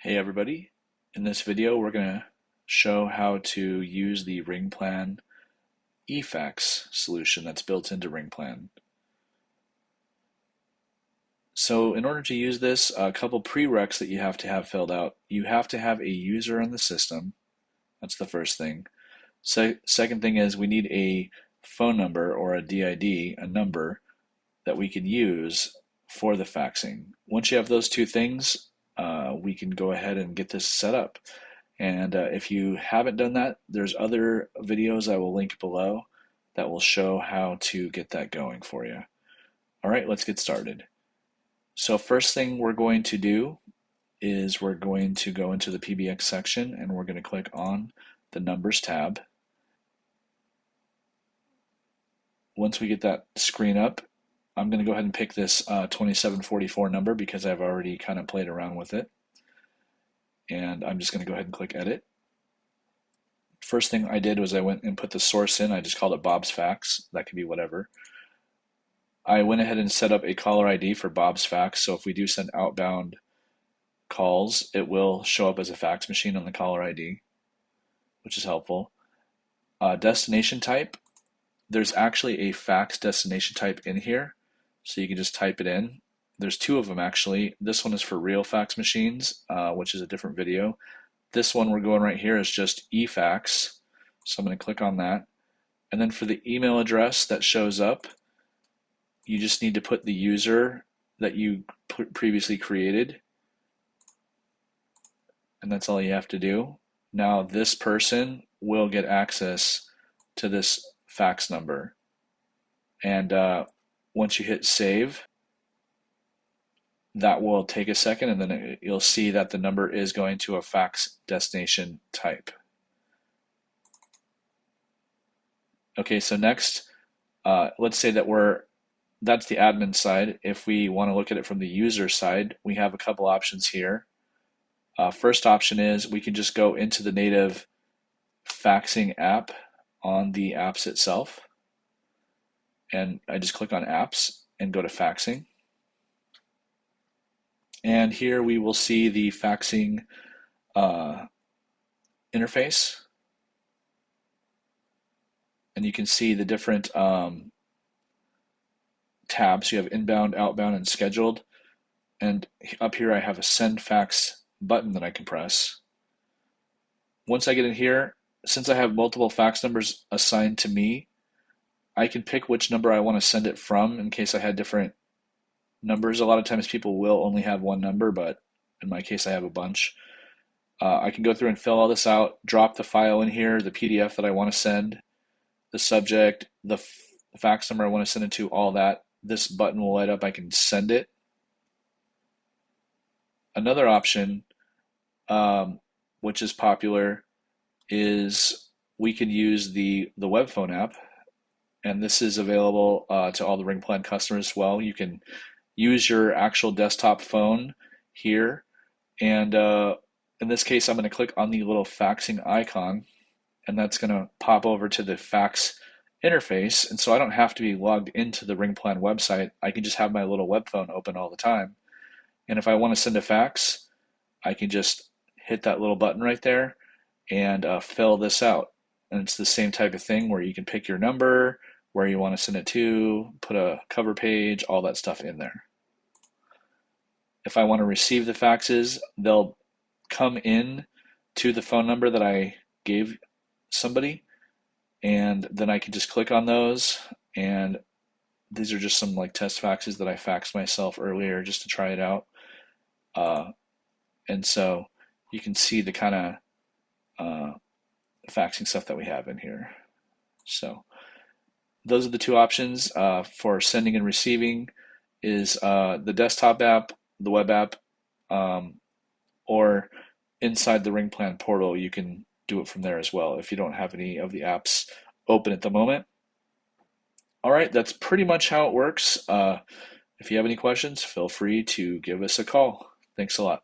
Hey everybody, in this video we're going to show how to use the RingPlan EFax solution that's built into RingPlan. So in order to use this, a couple prereqs that you have to have filled out. You have to have a user in the system. That's the first thing. Second thing is we need a phone number or a DID, a number that we can use for the faxing. Once you have those two things, we can go ahead and get this set up. And if you haven't done that, there's other videos I will link below that will show how to get that going for you. All right, let's get started. So first thing we're going to do is we're going to go into the PBX section and we're going to click on the Numbers tab. Once we get that screen up, I'm going to go ahead and pick this 2744 number because I've already kind of played around with it. And I'm just going to go ahead and click Edit. First thing I did was I went and put the source in. I just called it Bob's Fax. That could be whatever. I went ahead and set up a caller ID for Bob's Fax. So if we do send outbound calls, it will show up as a fax machine on the caller ID, which is helpful. Destination type. There's actually a fax destination type in here. So you can just type it in. There's two of them actually. This one is for real fax machines, which is a different video. This one we're going right here is just EFax. So I'm going to click on that. And then for the email address that shows up, you just need to put the user that you previously created. And that's all you have to do. Now this person will get access to this fax number. And once you hit save, that will take a second, and then you'll see that the number is going to a fax destination type. Okay, so next, let's say that that's the admin side. If we want to look at it from the user side, we have a couple options here. First option is we can just go into the native faxing app on the apps itself. And I just click on apps and go to faxing. And here we will see the faxing interface. And you can see the different tabs. You have inbound, outbound, and scheduled. And up here I have a send fax button that I can press. Once I get in here, since I have multiple fax numbers assigned to me, I can pick which number I want to send it from in case I had different numbers. A lot of times people will only have one number, but in my case I have a bunch. I can go through and fill all this out, drop the file in here, the PDF that I want to send, the subject, the fax number I want to send it to, all that. This button will light up. I can send it. Another option, which is popular, is we can use the web phone app, and this is available to all the RingPlan customers as well. You can use your actual desktop phone here, and in this case I'm going to click on the little faxing icon, and that's going to pop over to the fax interface, and so I don't have to be logged into the RingPlan website. I can just have my little web phone open all the time, and if I want to send a fax, I can just hit that little button right there and fill this out. And it's the same type of thing where you can pick your number, where you want to send it to, put a cover page, all that stuff in there. If I want to receive the faxes, they'll come in to the phone number that I gave somebody, and then I can just click on those, and these are just some like test faxes that I faxed myself earlier just to try it out. And so you can see the kind of faxing stuff that we have in here. So those are the two options for sending and receiving, is the desktop app, the web app, or inside the RingPlan portal. You can do it from there as well if you don't have any of the apps open at the moment. All right, that's pretty much how it works. If you have any questions, feel free to give us a call. Thanks a lot.